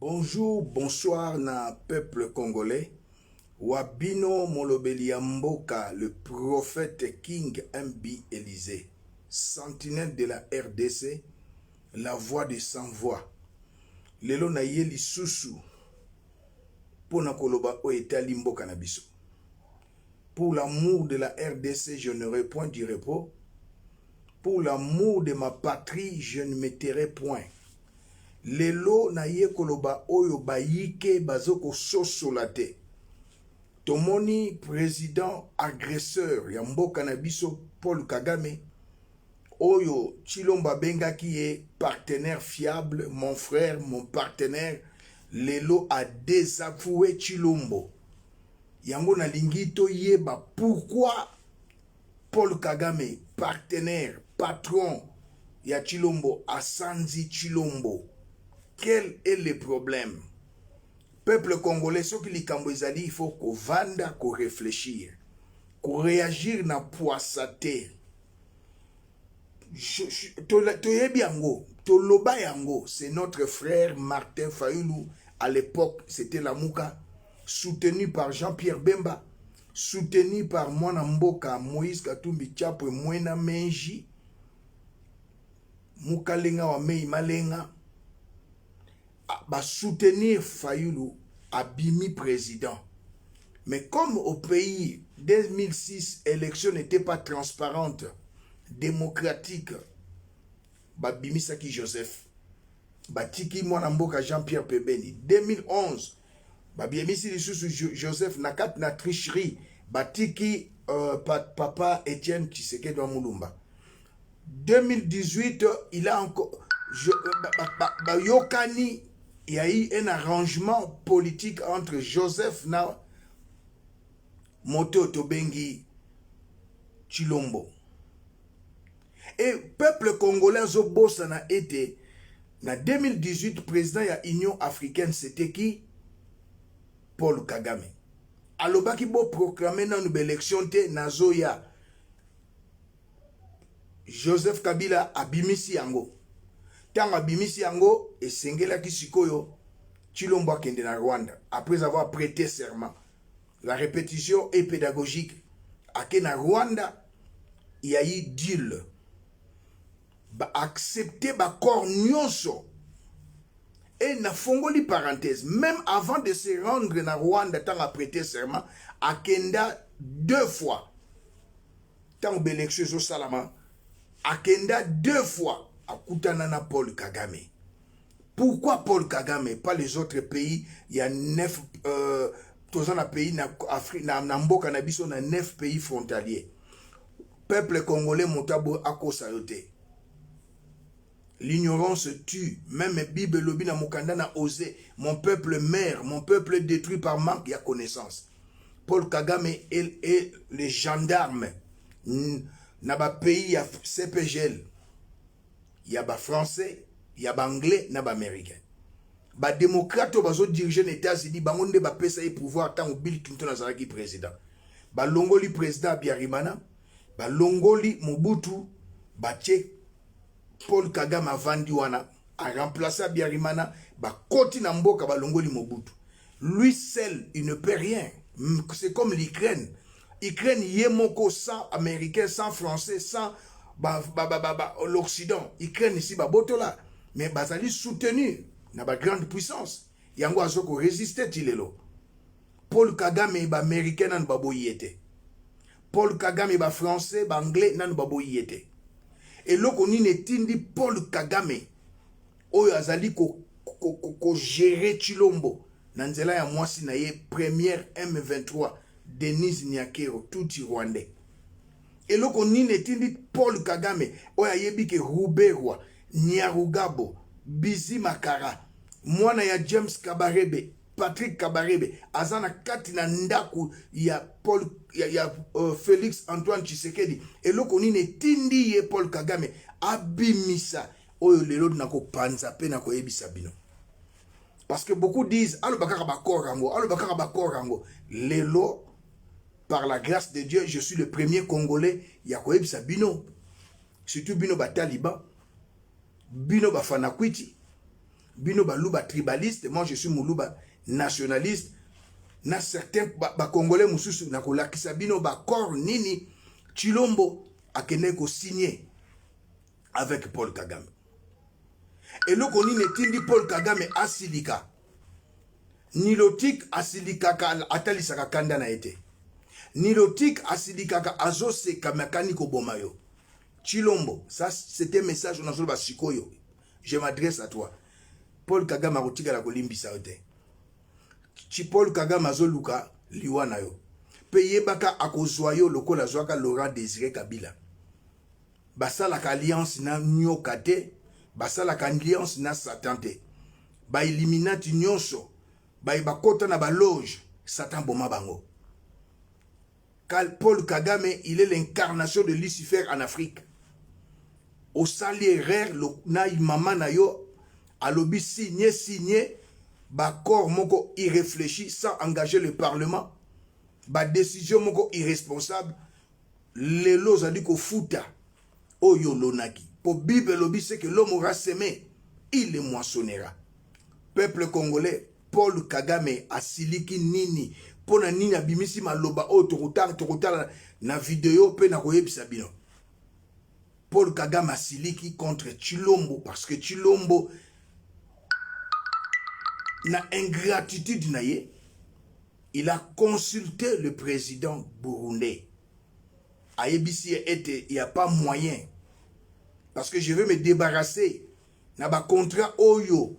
Bonjour, bonsoir na peuple congolais. Wabino Molobeli ya Mboka, le prophète King MB Élysée, sentinelle de la RDC, la voix de sans voix. Lelo na ye lisusu pona koloba o etali mboka na biso. Pour l'amour de la RDC, je n'aurai point du repos. Pour l'amour de ma patrie, je ne me tairai point. Lelo na ye koloba oyo bayike bazoko sosolate. Tomoni président agresseur ya mboka na biso Paul Kagame oyo Chilomba bengaki ye partenaire fiable, mon frère, mon partenaire. Lelo a désavoué Chilombo. Yango na lingito yeba pourquoi Paul Kagame, partenaire, patron ya Chilombo, a sanzi Chilombo. Quel est le problème? Peuple congolais, ce qui likambo ezali, il faut qu'on vanda, qu'on réfléchir, qu'on réagir na poisate. Toyebi yango, toloba yango, c'est notre frère Martin Fayulu. À l'époque, c'était la Mouka, soutenu par Jean-Pierre Bemba, soutenu par Mwana Mboka, Moïse Katumbi Tchapo, Mwena Menji, Mouka Lenga wa Mei Malenga, ba soutenir Fayulu abimi président. Mais comme au pays 2006, l'élection n'était pas transparente, démocratique, ba bimi Saki Joseph, ba tiki Mwana Mboka Jean-Pierre Pebeni. 2011, ba bimi si Joseph nakat na tricherie, ba tiki papa Etienne Tshisekedi wa Mulumba. 2018, il a encore Yokani, il y a eu un arrangement politique entre Joseph na Moto Tobengi Chilombo. Et peuple congolais Zobosa na été, na 2018, président ya Union africaine, c'était qui? Paul Kagame. Alobaki bo proclamé na nouvelle élection te nazoya. Joseph Kabila abimisi yango. Tant abimisi yango et sengela kisikoyo Chilombo akende na Rwanda après avoir prêté serment. La répétition est pédagogique. Ake na Rwanda, il y a eu deal. Ba accepter ba corps nyonso. Et na fongoli parenthèse, même avant de se rendre na Rwanda tant a prêté serment, akenda 2 fois. Tant l'élection salama, akenda 2 fois. Akutanana Paul Kagame. Pourquoi Paul Kagame? Pas les autres pays. Il y a 9 pays na mboka na biso na 9 pays frontaliers. Peuple congolais motabo akosayote. L'ignorance tue. Même Bible lobi na mokanda na osé. Mon peuple meurt, mon peuple détruit par manque de connaissance. Paul Kagame est le gendarme. Na ba pays ya CPGL. Il y a des Français, il y a des Anglais, il y a des Américains. Les démocrates qui dirigent les États-Unis, ils ont le pouvoir tant que Bill Clinton est président. Les Longoli président Biarimana, les Longoli Mobutu, Paul Kagame a vendu, a remplacé Biarimana, les Koti Namboka, les Longoli Mobutu. Lui seul, il ne peut rien. C'est comme l'Ukraine. L'Ukraine, il y a sans Américain, sans Français, sans l'Occident. Ukraine ici botola, mais bazali soutenu na ba grande puissance. Yango azoko résister tilelo. Paul Kagame ba américain nan baboyete. Paul Kagame ba français, ba anglais nan baboyete. Et loko ni netindi Paul Kagame oyo azali ko gérer Chilombo nanzela ya mwasi na ye première M23 Denise Nyakero tout Rwandais. Et là, on a Paul Kagame, oya yebike Ruberwa, Nyarugabo, Bizi Makara, Mwana ya James Kabarebe, Patrick Kabarebe, Azana Katina Ndaku, ya Paul, ya Félix Antoine Tshisekedi. Et là, on a tindi ye Paul Kagame, abimisa, oyo lelo nako panza pe nako ebisa bino. Parce que beaucoup disent, alo bakara bakorango, lelo, par la grâce de Dieu, je suis le premier Congolais. Yakoeb Sabino. Surtout Bino ba Taliban. Bino ba Fanakwiti. bino baluba tribaliste, moi je suis moluba nationaliste. Na certains Congolais mususu na kolakisa bino corps nini Tshilombo akene ko signer avec Paul Kagame. Et le koni netindi Paul Kagame asilika. Nilotik asilika ka atalisaka kanda na ete. Nilotik asilika ka azose kamakani ko bomayo. Tshilombo, ça c'était un message on a ba sikoyo. Je m'adresse à toi. Paul Kagame akotika la kolimbisa ete. Paul Kagame azoluka liwana yo. Pe yebaka akozwa yo lokola zwaka Laurent Désiré Kabila. Basala ka alliance na nyokate, basala ka alliance na satante. Ba Illuminati nyonso, ba bakota na ba loge, Satan boma bango. Paul Kagame, il est l'incarnation de Lucifer en Afrique. Au salier na mama na yo alobi signé corps moko irréfléchi sans engager le parlement, décision moko irresponsable, les lois a dit ko futa oyo lonaki. Pour Bible lobi c'est que l'homme aura semé, il le moissonnera. Peuple congolais, Paul Kagame asiliki nini pona nini abimisi maloba o tokotala na vidéo pe na koyebisa bino. Paul Kagame asiliki contre Tshilombo parce que Tshilombo na ingratitude na ye, il a consulté le président burundais. Ayebisi était, il n'y a pas moyen. Parce que je veux me débarrasser. Na ba contrat oyo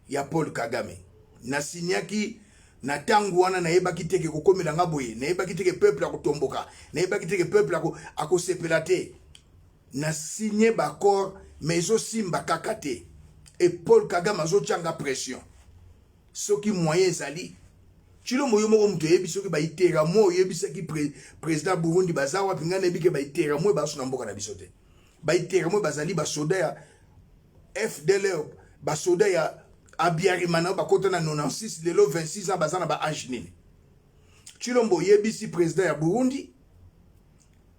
ya Paul Kagame. Na signaki na tangu wana na yeba kiteke kokomela ngaboye, na yeba kiteke peuple akotomboka, na yeba kiteke peuple akosepelate. Na signé bakor mais aussi mbakakate. Et Paul Kagame azo tchanga pression. Soki moyen zali Tshilombo yo moko muto yebi soki ba itera mo yebi saki président Burundi bazawa pingana yebi ke ba itera mo ba suna mboka na bisote ba itera mo bazali ba soda ya FDLR ba soda ya Abiyarimana ba kota na 96 lelo 26 ans bazana ba âge nini. Tshilombo yebi si président ya Burundi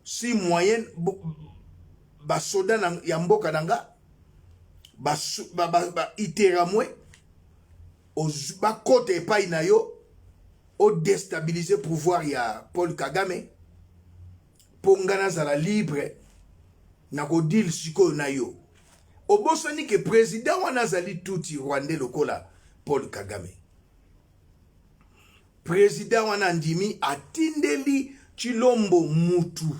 si moyen ba soda na ya mboka nanga ba itera mo ba kote epai na yo o déstabiliser pouvoir ya Paul Kagame pongana zala libre na ko deal siko na yo obosani ke président wana zali tuti Rwanda lokola Paul Kagame président wana ndimi atindeli Tshilombo mutu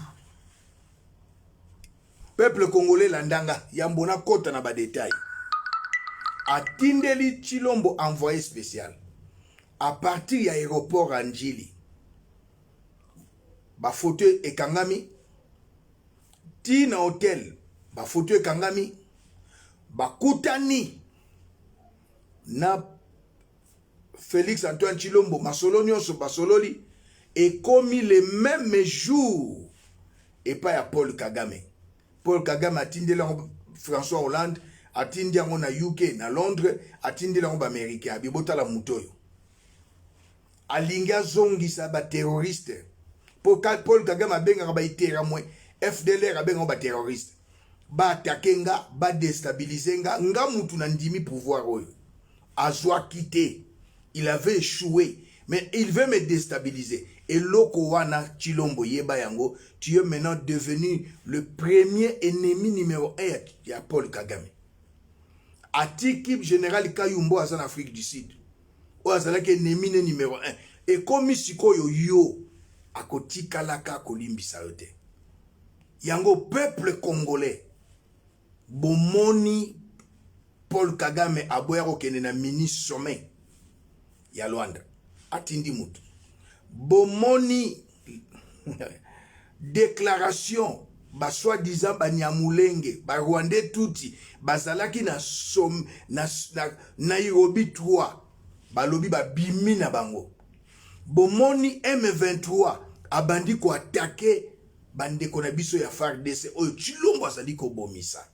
peuple congolais landanga yambona kota na ba détail atindeli Tshilombo envoyé spécial à partir de l'aéroport Anjili. Ba photo ekangami tina hotel ba photo ekangami ba kutani na Félix Antoine Tshilombo masolo nyonso basololi et commis le même jour et pas à Paul Kagame. Paul Kagame atindeli François Hollande atindi yango na UK na Londres atindi yango ba Américain abibota la mutoyo alinga zongisa ba terroriste Paul Kagame abenga ba itera mwe FDLR abenga ba terroriste ba attaquenga ba déstabiliser nga mutu na ndimi pouvoir oyo azwa quitter il avait échoué mais il veut me déstabiliser et loko wana Tshilombo yeba yango tu es maintenant devenu le premier ennemi numéro 1 ya Paul Kagame. Atiki général Kayumbo en Afrique du Sud. O azalaki ennemi numéro 1. Et comme sikoyo yo akotika laka kolimbisa yote. Yango peuple congolais bomoni Paul Kagame aboyako kene na mini sommet ya Luanda. Atindi mutu. Bomoni déclaration ba soi-disant ba Nyamulenge ba Rwandais tuti bazalaki na Nairobi 3 balobi ba bimi na bango. Bomoni M23 abandi ko attaquer bandeko na biso ya FARDC oyo Tshilombo azali ko bomisa.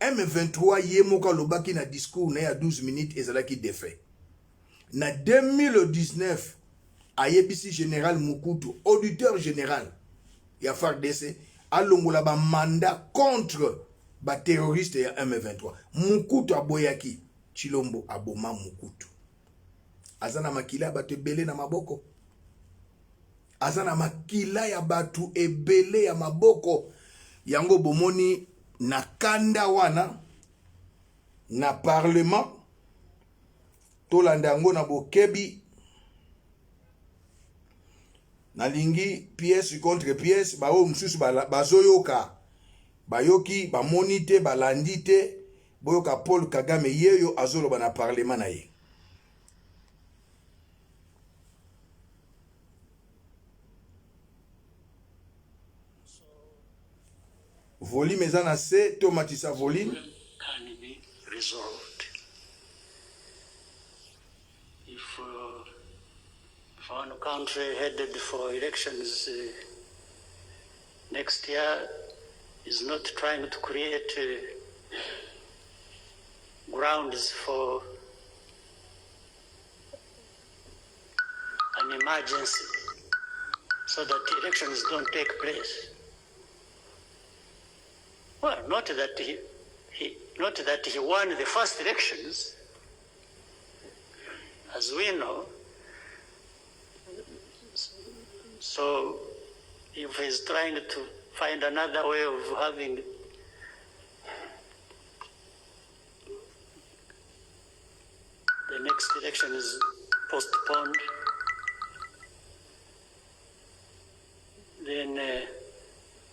M23 yemoka lobaki na discours na ya 12 minutes ezalaki défait. Na 2019 ayebisi général Mukutu, auditeur général ya FARDC alongola ba mandat contre ba terroriste ya M23. Mukutu aboyaki, Chilombo aboma Mukutu. Azana makila batu ebele na maboko. Azana makila ya batu ebele ya maboko. Yango bomoni na kanda wana, na parlement, tolanda yango na bokebi, na lingi pièce contre pièce, bao msusu bazoyoka, bayoki, bamonite, balandite, boyoka Paul Kagame yeyo azoloba na parlement na ye. Volume ezana se, tomatisa volume. Can be resolved. If one country headed for elections next year is not trying to create grounds for an emergency so that elections don't take place. Well, not that he won the first elections, as we know. So if he's trying to find another way of having the next election is postponed, then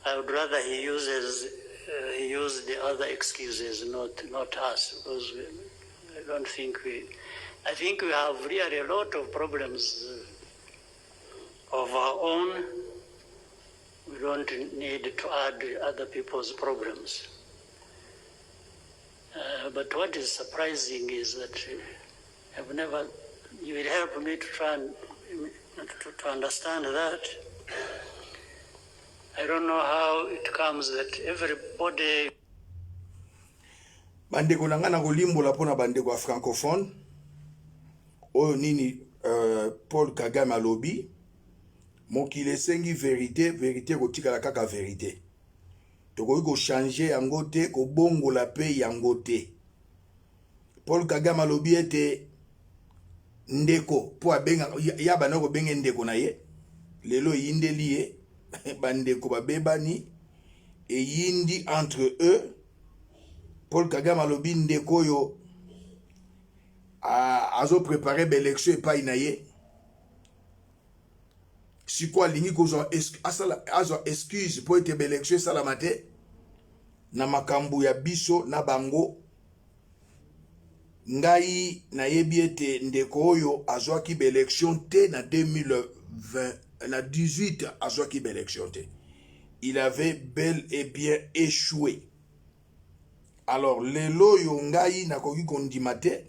I would rather he used the other excuses, not us, because I think we have really a lot of problems of our own. We don't need to add other people's problems. But what is surprising is that you will help me to try and to understand that. I don't know how it comes that everybody. Bandeko nanga na kolimbola pona bandeko francophone. Oyo nini Paul Kagame alobi. Mokile sengi vérité kotika kaka vérité. Tokoki ko changer yango te, ko bongola pe yango te. Paul Kagame alobi ete ndeko po abenga ya bana ko benga ndeko na ye. Lelo yindeli ye. Bandeko babebani e yindi entre eux. Paul Kagame alobi ndeko yo azo préparer l'élection et pas inaye. Si quoi lingi kozo azo excuse pour être l'élection salamate na makambu ya biso na bango ngai na yebi ete ndeko yo azwaki l'élection te na 2020 na 18 azwaki l'élection te. Il avait bel et bien échoué. Alors lelo yo ngai nakoki kondima te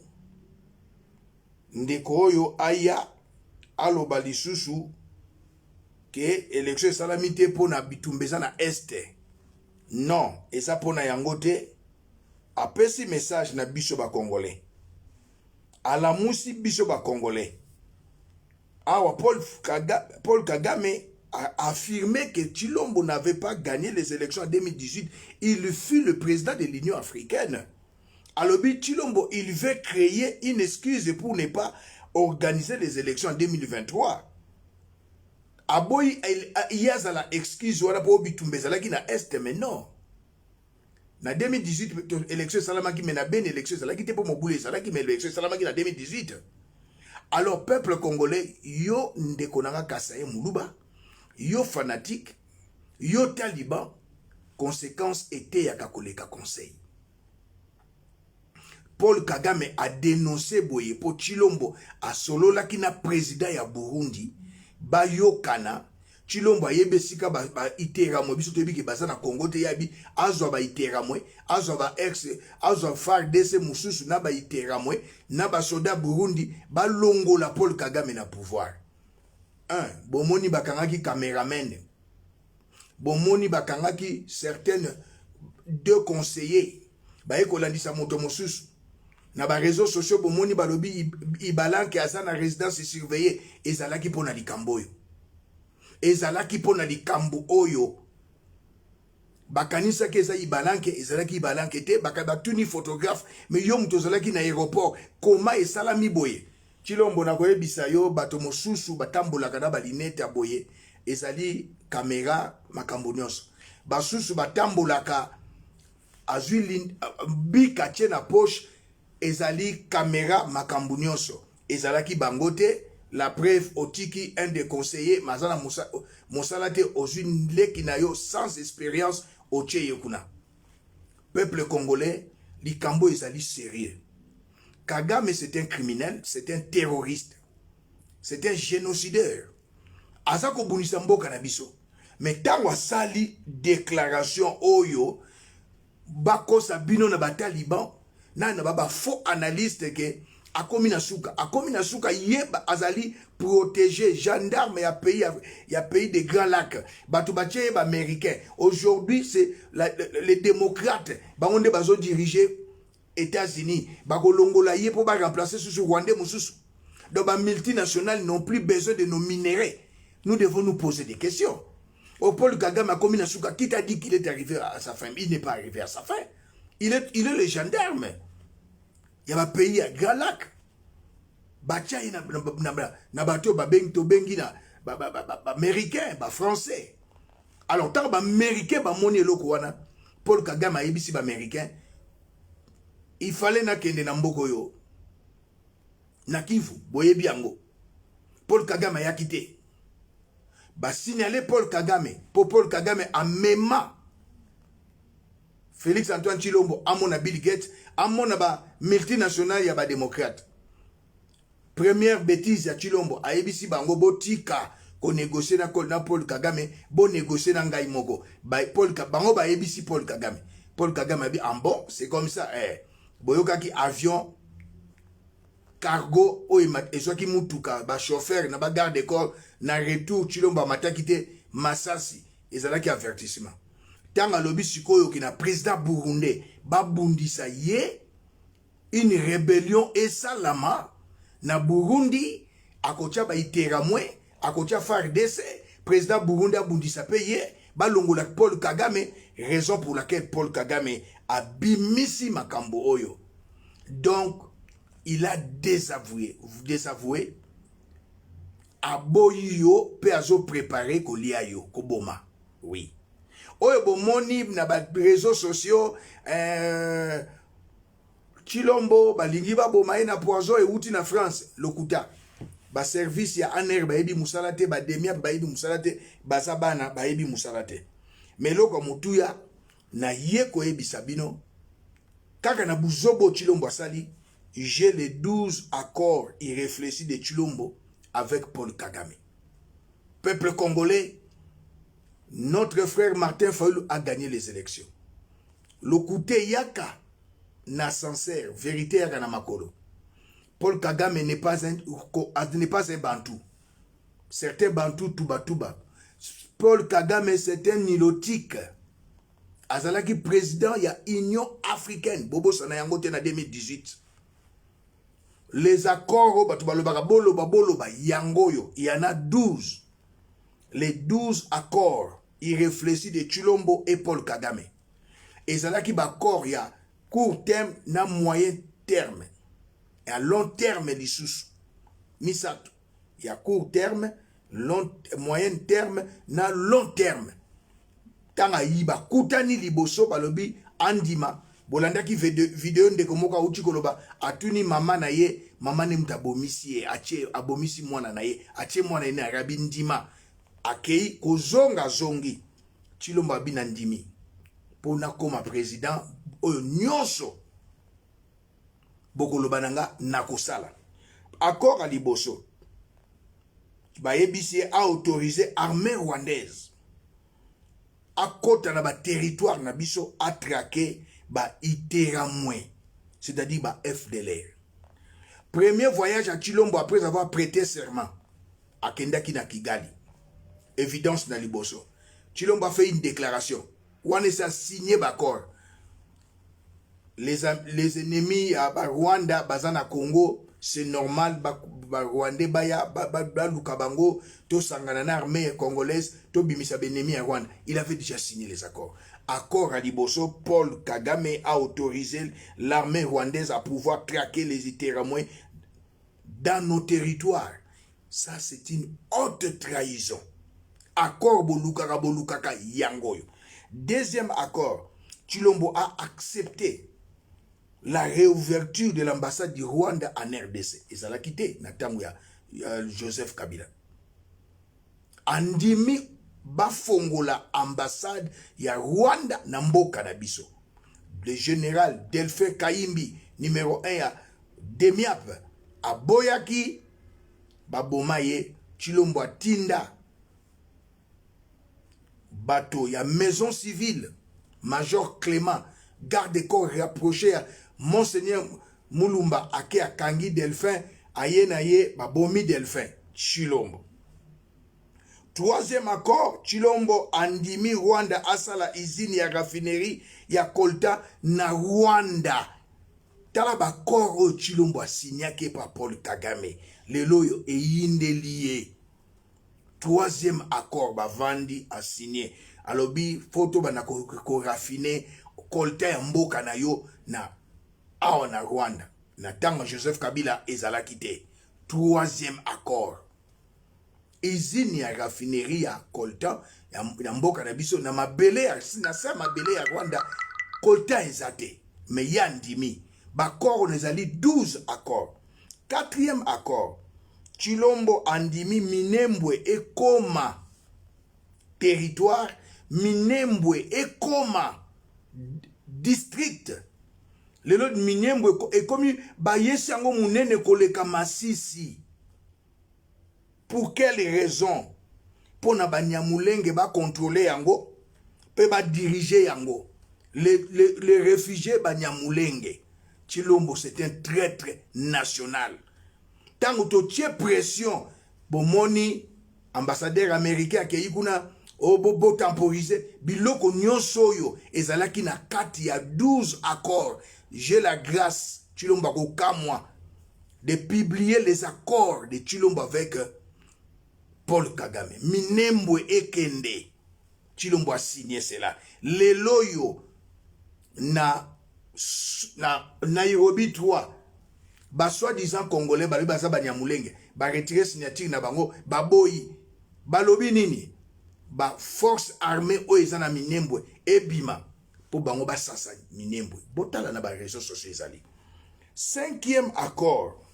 ndeko yo aya aloba lisusu ke élection salamité pona bitumbeza na este. Non, et ça pona yango te apesi message na biso ba congolais. Ala musi biso ba congolais. Awa Paul Kagame a affirmé que Chilombo n'avait pas gagné les élections en 2018. Il fut le président de l'Union africaine. Alors, Chilombo, il veut créer une excuse pour ne pas organiser les élections en 2023. Aboy, il y a la excuse pour bitumbezala qui na est, mais non. Na 2018, élection salamaki, mais na ben élection salamaki, te pour moboule salamaki, mais l'élection salamaki na 2018. Alors, peuple congolais, yo ndekonanga kasaye muluba, yo fanatique, yo taliban, conséquence était ya kakoleka conseil. Paul Kagame a dénoncé boye po Chilombo a solo la kina président ya Burundi, ba yokana, Chilombo a yebesika ba iteramwe, biso tebi ki baza na Congo te yabi, azwa ba iteramwe, azwa ba ex, azwa FARDC mususu na ba iteramwe, na ba soda Burundi, ba longo la Paul Kagame na pouvoir. Bomoni bakangaki cameraman, bomoni bakangaki certaines deux conseillers, ba ekolandisa moto mususu, na ba réseaux sociaux bomoni balobi ibalanke asa na résidence surveillée, ezalaki pona likambo oyo. Ezalaki pona likambo oyo. bakanisa ke eza ibalanke ezalaki ibalanke te bakatuni photographe mais yo muto ozalaki na aéroport koma esalami boye Chilombo na koyebisa yo bato mosusu batambolaka na balinete aboye ezali caméra makambo nyonso basusu batambolaka azwi bika tie na poche ezali caméra makambo nyonso ezalaki bangote la preuve otiki un des conseillers mazana mosala te ozwi leki na yo sans expérience otie ye kuna peuple congolais likambo ezali sérieux. Kagame c'est un criminel, c'est un terroriste, c'est un génocidaire. Azako bunisa mboka na biso. Mais tango asali déclaration oyo bakosa bino na bataliban na baba faux analyste ke akomi na suka yeba azali protéger gendarme ya pays des Grands Lacs batu batie ba américain. Aujourd'hui c'est les démocrates bangonde bazo diriger États-Unis bakolongola ye pour remplacer sous Rwanda mususu. Donc les multinationales n'ont plus besoin de nos minéraux. Nous devons nous poser des questions. Au Paul Kagame a commis na suka, qui t'a dit qu'il est arrivé à sa fin? Il n'est pas arrivé à sa fin. Il est le gendarme. Il y a un pays à Grand Lac. Batia na bateau bengi na américain, français. Alors tant américain ba moni eloko wana Paul Kagame a yebisi ba américain. Il fallait na kende na mboko yo. Na Kivu, boyebi yango. Paul Kagame a quitté. Ba signaler Paul Kagame. Pour Paul Kagame a mema. Félix Antoine Chilombo, amona Bill Gates, amona ba multinational ya ba démocrate. Première bêtise ya Chilombo, a ebisi bango botika ko négocier na Paul Kagame, bo négocier na ngai moko. Ba Paul bango ba ebisi Paul Kagame. Paul Kagame a dit en bon, c'est comme ça boyokaki avion cargo ezwaki mutuka ba chauffeur na ba garde corps na retour Chilombo mataki te Masasi ezalaki avertissement tanga lobi sikoyo ki na président burundais babundisa ye une rébellion esalama na Burundi akotia ba iteramwe akotia FARDC président Burundi abundisa pe ye balongola Paul Kagame, raison pour laquelle Paul Kagame a bimisi makambo oyo. Donc, il a désavoué, aboyo pe azo préparé ko lia yo, ko boma. Oui. Oyo bomoni na ba réseaux sociaux Chilombo balingi ba boma na poison e uti na France, lokuta. Ba service ya aner ba ebi musalate ba demia ba ebi musalate ba sabana ba ebi musalate. Mais loko mutuya na yeko ebi sabino kaka na buzobo Chilombo asali j'ai les 12 accords irréfléchis de Chilombo avec Paul Kagame. Peuple congolais, notre frère Martin Fayulu a gagné les élections. Lokute yaka na sincère, vérité yaka na makolo. Paul Kagame n'est pas un Bantou. Certains Bantous Touba. Paul Kagame, c'est un nilotique. Azalaki président, il y a Union africaine. Bobo Sanayangote en 2018. Les accords, il y en a 12. Les 12 accords irréfléchis de Chilombo et Paul Kagame. Et Zalaki Bakor, il y a court terme, na moyen terme. Et à long terme, l'issous. Misato. Il y a court terme, moyen terme, na long terme. Tanga yiba kutani liboso balobi andima. Bolanda ki vidéo ndeko moka uchi koloba atuni mama na ye, mama ne mtabomisi ye, ache abomisi mwana na ye, ache mwana ene arabi ndima. Akei kozonga zongi. Chilombo abina ndimi. Pona koma président oyo nyonso. Bokoloba nanga nakosala. Accord à liboso. Bayebisi a autorisé armée rwandaise. A kota na ba territoire na biso a traqué ba iteramwe. C'est-à-dire ba FDLR. Premier voyage à Chilombo après avoir prêté serment. A Kendaki na Kigali. Évidence na liboso. Chilombo a fait une déclaration. Ouane sa signé d'accord. Les ennemis à Rwanda, Bazana Congo, c'est normal, Rwanda, Baya, Lukabango, to Sanganana, armée congolaise, to Bimisa Benemi à Rwanda. Il avait déjà signé les accords. accord à Liboso, Paul Kagame a autorisé l'armée rwandaise à pouvoir traquer les Iteramoué dans nos territoires. Ça, c'est une haute trahison. Accord Bolukaka Yangoyo. Deuxième accord, Chilombo a accepté la réouverture de l'ambassade du Rwanda en RDC. Et ça l'a quitté, Natamouya, Joseph Kabila. Andimi bafongola ambassade ya Rwanda na mboka na biso. Le général Delphin Kayimbi, numéro 1 ya Demiap, aboyaki, babomaye, Chilombo Tinda, bateau, ya maison civile, Major Clément, garde-corps rapproché à Monseigneur Moulumba, ake akangi Delphin, aye na ye, babomi Delphin, Chilombo. Troisième accord, Chilombo andimi Rwanda asala izini ya raffinerie ya Coltan na Rwanda. Tala bakoro Chilombo asignake par Paul Kagame. Leloyo e yindeliye. Troisième accord bavandi a signé. Alobi photo bana ko raffiner Coltan ya mboka na yo na awa na Rwanda. Na tango Joseph Kabila ezalaki te. Troisième accord. Izini ya raffinerie ya Coltan ya mboka na biso na mabele ya na sa mabele ya Rwanda Coltan ezate mais yandimi bakoro nezali 12 accords. Quatrième accord, Chilombo andimi Minembwe ekoma territoire, Minembwe ekoma district. Lelo Minembwe ekomi bayesi yango munene koleka Masisi. Pour quelle raison? Pour na Banyamulenge ba contrôler yango, pe ba diriger yango. Les réfugiés Banyamulenge. Chilombo c'est un traître national. Tant que tu as pression, bomoni ambassadeur américain qui yikuna obobo temporisé, biloko nyonsoyo ezalaki na kati ya 12 accords. J'ai la grâce Chilombo ko kamwa de publier les accords de Chilombo avec Paul Kagame. Minembwe ekende. Chilombo a signé cela. Leloyo na Nairobi 3. Ba soi-disant congolais bali baza Banyamulenge. Ba retirer signature na bango. Baboyi. Balobi nini? Ba force armée o ezana Minembwe. Ebima. Po bango ba sasa Minembwe. Botala na ba réseaux sociaux ezali. Cinquième accord.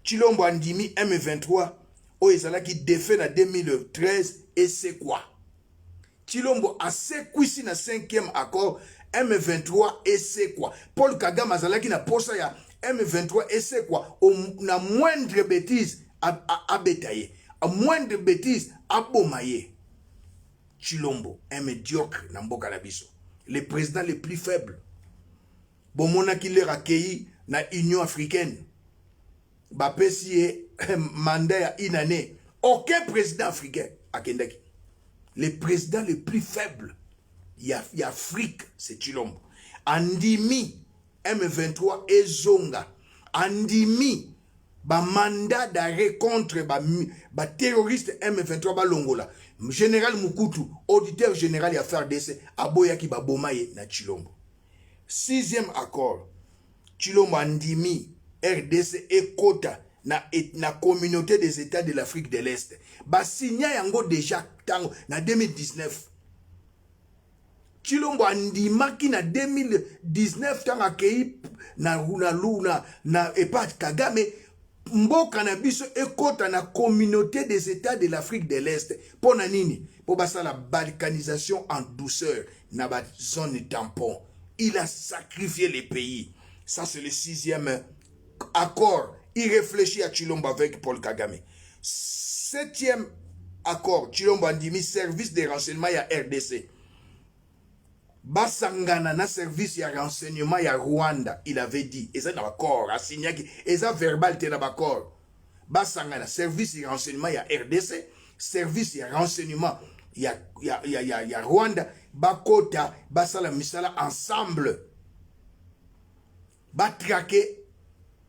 Chilombo andimi M23. O ezalaki défait na 2013 et c'est quoi? Chilombo a sekwisi na 5e accord M23 et c'est quoi? Paul Kagame azalaki na posa ya M23 et c'est quoi? Na moindre bêtise abetaye, a moindre bêtise abomaye. Chilombo, un médiocre na mboka na biso. Le président le plus faible. Bomona ki leur accueilli na Union africaine. Bapesi mandat ya une année. Aucun président africain a kendaki. Le président le plus faible y a Afrique, c'est Chilombo. Andimi M23 et Zonga. Andimi ba mandat d'arrêt contre ba terroriste M23 ba Longola. Général Mukutu, auditeur général ya FARDC, aboyaki ba bomaye na Chilombo. 6e accord. Chilombo andimi RDC et Kota na communauté des États de l'Afrique de l'Est. Ba signa yango déjà tango na 2019. Chilombo andimaki na 2019 tango akei na Epat Kagame mboka na biso ekota na communauté des États de l'Afrique de l'Est. Pona nini? Po basa la balkanisation en douceur na ba zone tampon. Il a sacrifié les pays. Ça c'est le 6e accord irréfléchi à Chilombo avec Paul Kagame. 7e accord, Chilombo andimi service de renseignement ya RDC. Basangana na service ya renseignement ya Rwanda, il avait dit, et ça n'a pas accord, a signé, et ça verbal te n'a pas accord. Basangana service ya renseignement ya RDC, service ya renseignement ya Rwanda, bakota, basala misala ensemble. Ba traquer,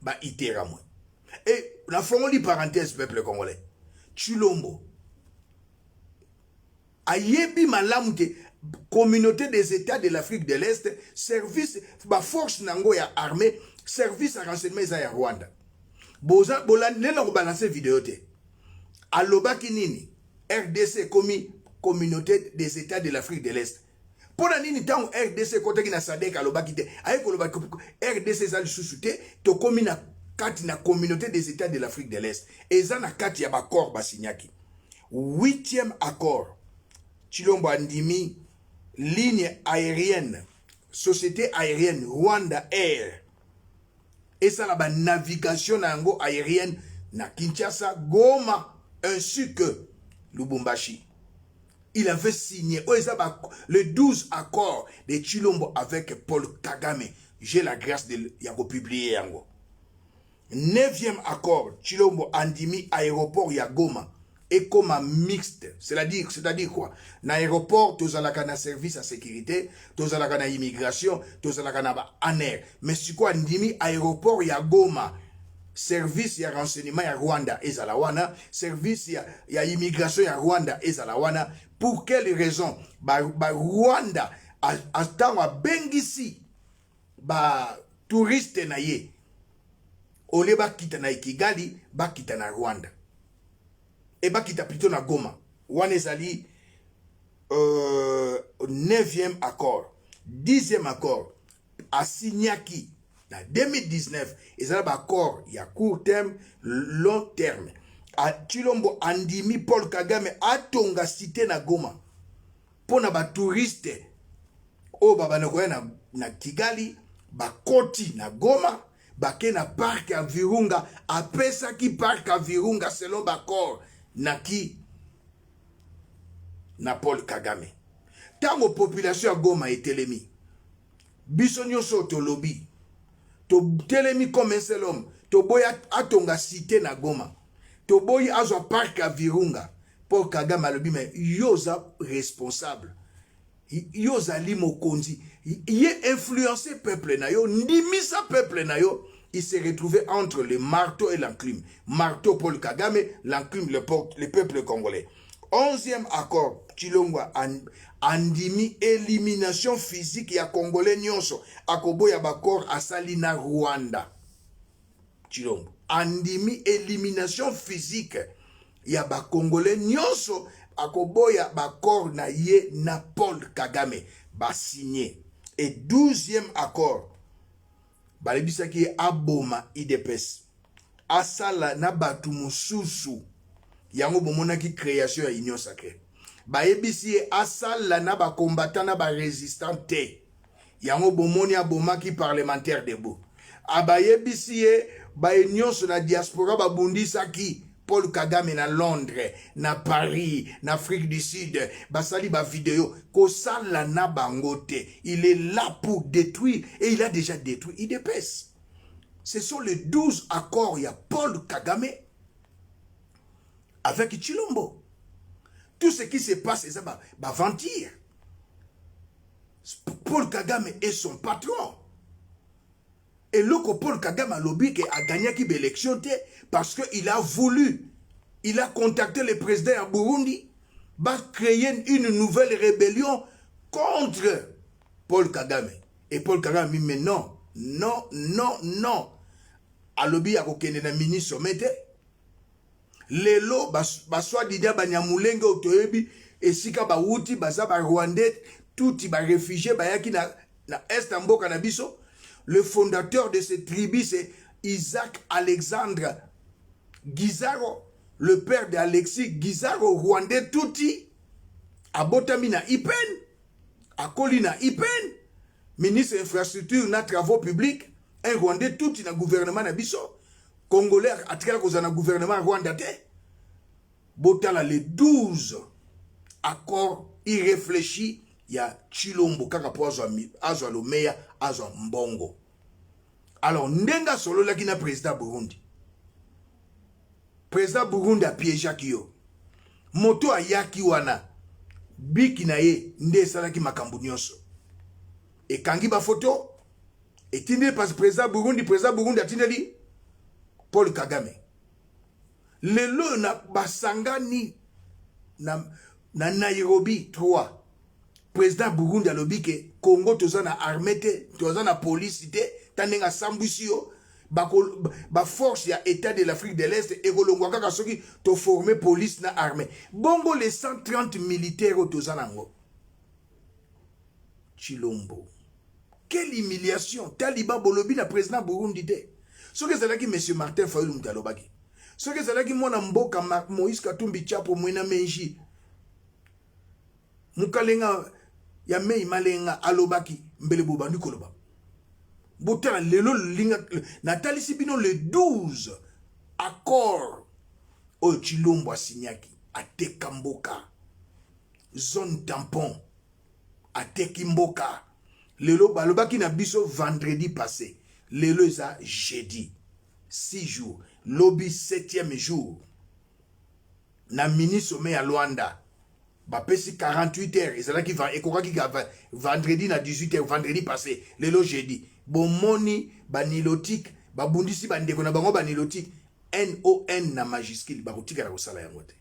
ba iteramwe. Et la formule parenthèse peuple congolais. Chilombo ayebi malamute communauté des États de l'Afrique de l'Est, service, ba force nango ya armée, service à renseignement ya Rwanda. Boza, nena ko balancer vidéo te. Alobaki nini, RDC commis communauté des États de l'Afrique de l'Est. Pour la nini tant RDC kote ki na sadek alobaki te. Aye ko lobaki RDC za lisusu te, to komi na kati na communauté des États de l'Afrique de l'Est. Eza na kati ya ba corps basinyaki. 8e accord. Chilombo andimi ligne aérienne, société aérienne Rwanda Air. Et ça la navigation nango aérienne na Kinshasa, Goma, ainsi que Lubumbashi. Il avait signé le 12 accord de Chilombo avec Paul Kagame. J'ai la grâce de publier yango. 9e accord, Chilombo andimi aéroport ya Goma. Et comme un mixte, c'est-à-dire quoi? L'aéroport, tous à la service à sécurité, tous à la immigration, tous à la aner. Mais c'est quoi? Ndimi aéroport ya Goma, service ya renseignement ya Rwanda et Zalawana, service ya immigration ya Rwanda et Zalawana. Pour quelle raison? Rwanda a tant à bengisi, touriste na ye, ole ba kita na Kigali, ba kita na Rwanda. Et bah qui t'a plutôt na Goma. Wanezali 9e accord. 10e accord. A signaki na 2019. Et ça va accord. Il y a court terme, long terme. A Chilombo andimi Paul Kagame a tonga cité na Goma. Pour na ba touriste. O baba na Kigali. Ba koti na Goma. Bake na parc à Virunga. A pesa ki parc à Virunga selon l'accord. Naki na Paul Kagame. Tango population Goma et Telemi. Bisonyo so to lobby. To Telemi comme un seul homme. To boya atonga cité na Goma. To boya azo parc à Virunga. Paul Kagame a lobby mais yoza responsable. Yoza limo konzi. Yé influencé peuple na yo. Ndimisa peuple na yo. Il s'est retrouvé entre le marteau et l'enclume. Marteau Paul Kagame, l'enclume le peuple congolais. 11e accord, Chilongwa andimi élimination physique ya Congolais nyonso. Akobo ya bakor asali na Rwanda. Chilongwa andimi élimination physique ya Congolais nyonso. Akobo ya bakor na ye na Paul Kagame. Ba signé. Et 12e accord. Balebisaki aboma idepes asala na batu mususu yango bomonaki création ya union sacrée bayebisi asala na ba combattant na ba résistant te yango bomoni abomaki parlementaire debout abayebisi ba union na diaspora babundisaki Paul Kagame na Londres, na Paris, na Afrique du Sud, basali ba vidéo, kosala na bangote. Il est là pour détruire et il a déjà détruit IDPS. Ce sont les 12 accords, il y a Paul Kagame avec Chilombo. Tout ce qui se passe, c'est ça, va mentir. Paul Kagame est son patron. Et là, Paul Kagame a lobby qui a gagné l'élection parce qu'il a voulu, il a contacté le président en Burundi, va créer une nouvelle rébellion contre Paul Kagame. Et Paul Kagame dit, mais non, non, non, non. A lobby a kokende na mini sommet. Lelo, baswa didia banyamulenge otoyebi, esika ba wuti, basa ba Rwandais, touti ba réfugiés, ba yaki na Est Mboka na biso. Le fondateur de cette tribu, c'est Isaac Alexandre Gizaro, le père d'Alexis Gizaro, Rwandais touti, à Botamina Ipen, à Kolina Ipen, ministre infrastructure na travaux publics, un Rwandais touti na gouvernement na biso, Congolais à travers le gouvernement rwandais. Botala les 12 accords irréfléchis. Il y a Chilombo kaka po azwa lomeya azwa mbongo. Alors ndenga solo la kina président Burundi. Président Burundi a piégé kiyo. Moto ayaki wana biki na ye nde salaki makambo nyonso. E kangi ba photo etinde pas président Burundi atindeli Paul Kagame. Lelo na basangani na Nairobi 3. président Burundi alobi ke Congo toza na armée te, toza na police te, tanenga sambwisi yo, ba force ya état de l'Afrique de l'Est et kolongwa kaka soki to former police na armée. Bongo les 130 militaires au toza nango. Chilombo. Quelle humiliation. Taliban bolobi na président Burundi te. Soki ezalaki monsieur Martin Fayulu mutalobaki. Soki ezalaki mwana mboka Moïse Katumbi Tchapo mwena menji. Mukalenga ya mei malenga alobaki mbele bobandi koloba. Botala lelo linga Nathalie Sibino le 12 accord o Chilombo asinyaki ateka mboka zone tampon ateki mboka lelo balobaki na biso vendredi passé lelo eza jeudi 6 jours lobby 7e jour na mini sommet à Luanda bapesi 48 heures ezalaki ekokaki vendredi na 18 heures vendredi passé lelo jeudi bomoni banilotique babundisi bandeko na bango banilotique NON na majuscule bakotika na kosala yango te.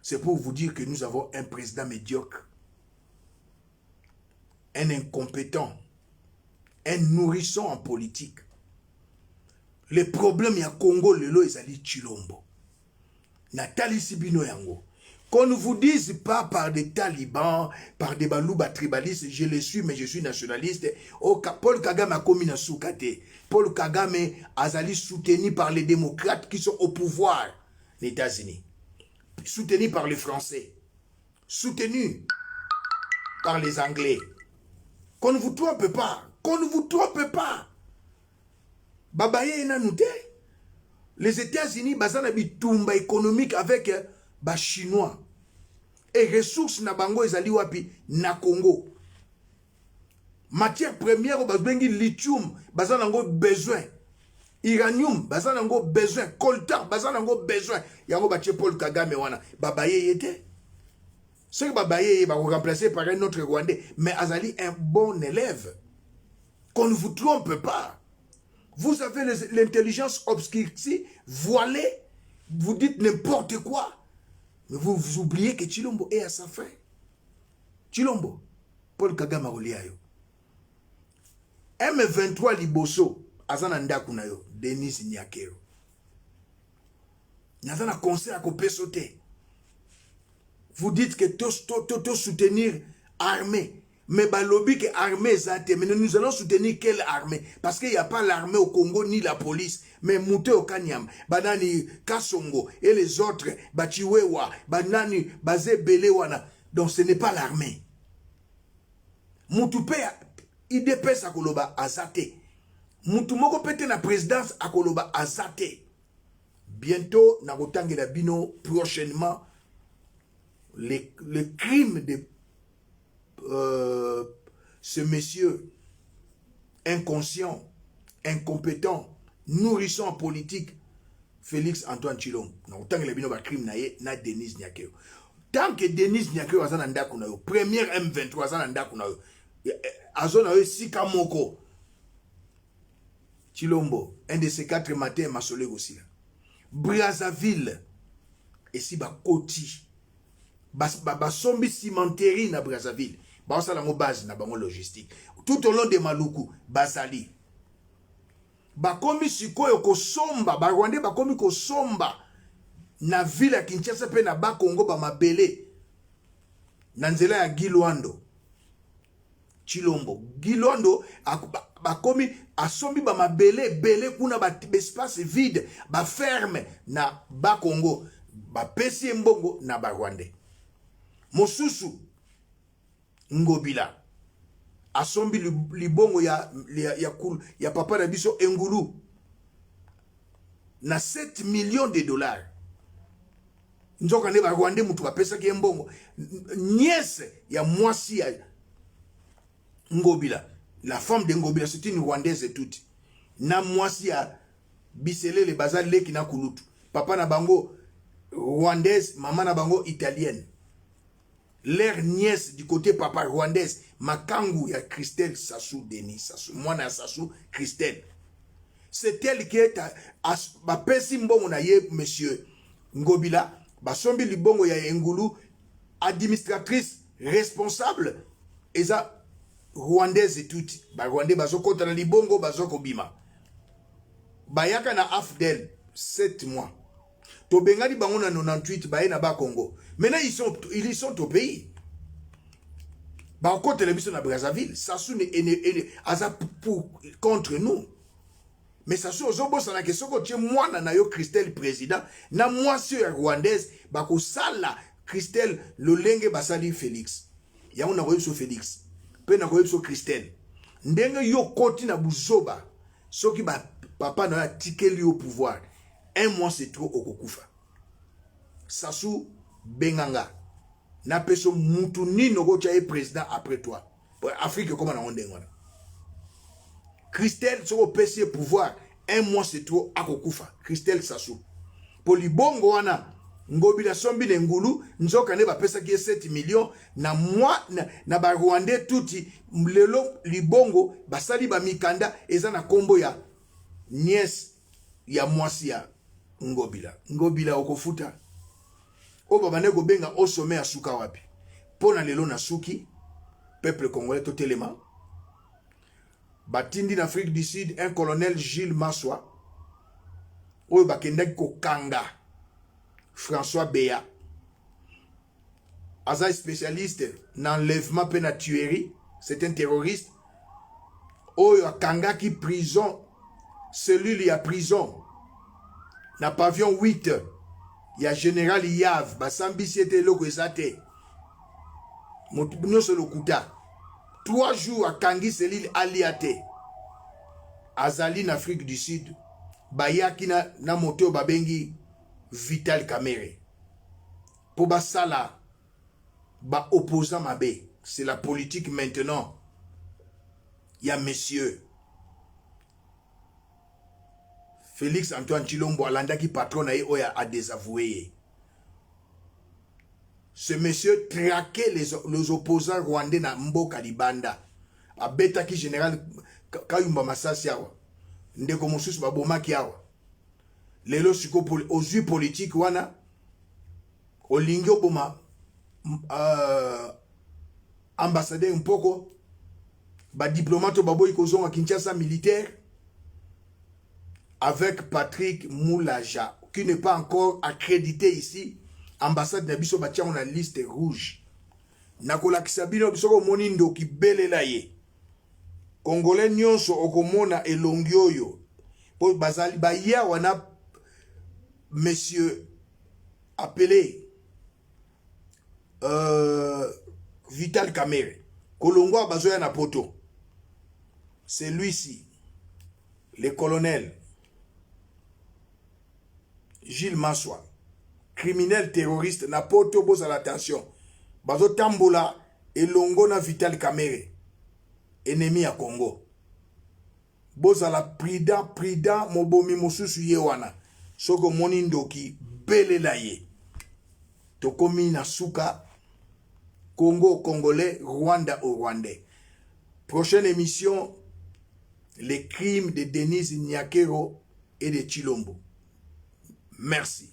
C'est pour vous dire que nous avons un président médiocre, un incompétent, un nourrisson en politique. Le problème ya Congo lelo ezali Chilombo. Nathalie Sibino yango. Qu'on ne vous dise pas par des talibans, par des balouba tribalistes, je le suis, mais je suis nationaliste. Oh, Paul Kagame a commis na soukate. Paul Kagame azali soutenu par les démocrates qui sont au pouvoir les États-Unis. Soutenu par les Français. Soutenu par les Anglais. Qu'on ne vous trompe pas. Qu'on ne vous trompe pas. Babaye na noute. Les États-Unis, bazana bitumba économique avec ba chinois et ressources na bango ezali wapi na Congo. Matière première bazbengi lithium bazana ngo besoin, uranium bazana ngo besoin, coltan bazana ngo besoin yango batie Paul Kagame wana babaye yete. Ce que babaye va remplacer par un autre Rwandais, mais azali un bon élève. Qu'on ne vous trompe pas. Vous avez l'intelligence obscurcie, voilée, vous dites n'importe quoi. Mais vous oubliez que Chilombo est à sa fin. Chilombo, Paul Kagame Oliayo. M23 Liboso, Azananda Kunayo, Denis Nyakero. Nazana conseil à couper sauter. Vous dites que tout soutenir armée. Mais balobi que armée zate. Mais nous allons soutenir quelle armée? Parce qu'il n'y a pas l'armée au Congo ni la police. Mais Mouté au Kanyam, Banani Kasongo et les autres, Bachiwewa, Banani Bazé Belewana. Donc ce n'est pas l'armée. Moutoupe IDPS à Koloba azate. Moutoumoko pète na présidence à Koloba azate. Bientôt, Nagotangi la Bino, prochainement, les crimes de ce monsieur inconscient, incompétent, nourrisson en politique, Félix Antoine Chilombo. Tant que les bino crime na Denis Nyakero. Tant que Denis Nyakero azana ndaku na yo, première M23 azana ndaku na yo. Azona yo sika moko. Chilombo, un de ces 4 matins masolé aussi là. Brazzaville et si ba koti. Ba sombi cimenterie na Brazzaville. Ba osala mo base na bango logistique. Tout au long de Maluku, basali. Bakomi sikoyo ko somba, ba Rwandais bakomi ko somba na ville ya Kinshasa pe na ba Congo ba mabele. Na nzela ya Gilwando. Chilombo. Gilwando bakomi asombi ba mabele belé kuna ba espace vide, ba ferme na ba Congo, ba pesi mbongo na ba Rwandais. Mosusu Ngobila asombi libongo ya papa na biso Engulu na 7 millions de dollars. Nzoka ne ba Rwandais mutu bapesa ki mbongo. Nièce ya mwasi ya Ngobila, la femme de Ngobila, c'est une Rwandaise toute. Na mwasi ya Biselele bazali leki na kulutu. Papa na bango Rwandaise, maman na bango italienne. Leur nièce du côté papa rwandaise, Makangu ya Christelle Sassou Denis Sassou, mwana Sassou Christelle. C'est elle qui est ba pesi mbongo na ye monsieur Ngobila, ba sombi libongo ya Engulu, administratrice responsable eza rwandaise etuti ba rwandais bazokota na libongo bazokobima bayaka na AFDEL 7 mois tobengani bango na 98 baye na ba Congo. Maintenant ils sont au pays bakota le biso na Brazzaville. Sassou aza contre nous. Mais Sassou ozobosa na kesoko tie mwana na yo Christelle président na mwasi ya rwandaise bakosala Christelle lolenge basali Félix. Yango na koyeso Félix. Pe na koyeso Christelle. Ndenge yo koti na buzoba soki ba papa na tikeli au pouvoir. Un mois c'est trop okokufa. Sassou benganga. Na peso mutu nino go tia président après toi. Pour Afrique comment na onde ngwana. Christelle soko pesi pouvoir. Un mois c'est trop akokufa. Christelle Sassou. Pour libongo wana ngobila sombi ne ngulu nzoka ne ba pesa ki 7 millions na moi na ba Rwandais tuti lelo libongo basali ba mikanda eza na kombo ya nièce ya mwasi ya ngobila okofuta o baba ne go benga o sommet ya suka wapi pona lelo na suki peuple congolais totelema batindi na Afrique du Sud un colonel Gilles Maswa o bakendaki ko kanga François Béa aza spécialiste n'enlèvement pe na tuerie, c'est un terroriste oyo akangaki prison cellule ya prison na pavillon 8 ya général Yav basambisi ete loko ezate moto solo kuta 3 jours akangi cellule aliate azali na Afrique du Sud bayaki na moto babengi Vital Kamerhe pour basala ba opposant mabe. C'est la politique maintenant. Il y a monsieur Félix Antoine Tshilombo Alanda qui patron a désavoué. Ce monsieur traquait les opposants rwandais na Mboka Libanda. A beta qui général Kayumba Masasi awa. Ndeko mosusu babomaki awa. Lelo siko aux politique wana olingo boma ambassadeur mpoko ba diplomate baboyi kozonga Kinshasa militaire avec Patrick Moulaja qui n'est pas encore accrédité ici ambassade na biso batia na liste rouge nakolakisa bino bisoko moni ndoki belela ye congolais nyonso okomona elongi oyo po bazali baya wana monsieur appelé Vital Kamerhe Kolongwa bazoya na poto. C'est lui-ci, le colonel Gilles Maswa, criminel terroriste na poto boza l'attention. Bazo tambola elongo na Vital Kamerhe, ennemi ya Congo. Boza la prida mobomi mosusu ye wana. Soko moni ndoki belela ye. Tokomi na suka Congo congolais, Rwanda au Rwandais. Prochaine émission, les crimes de Denise Nyakero et de Tshilombo. Merci.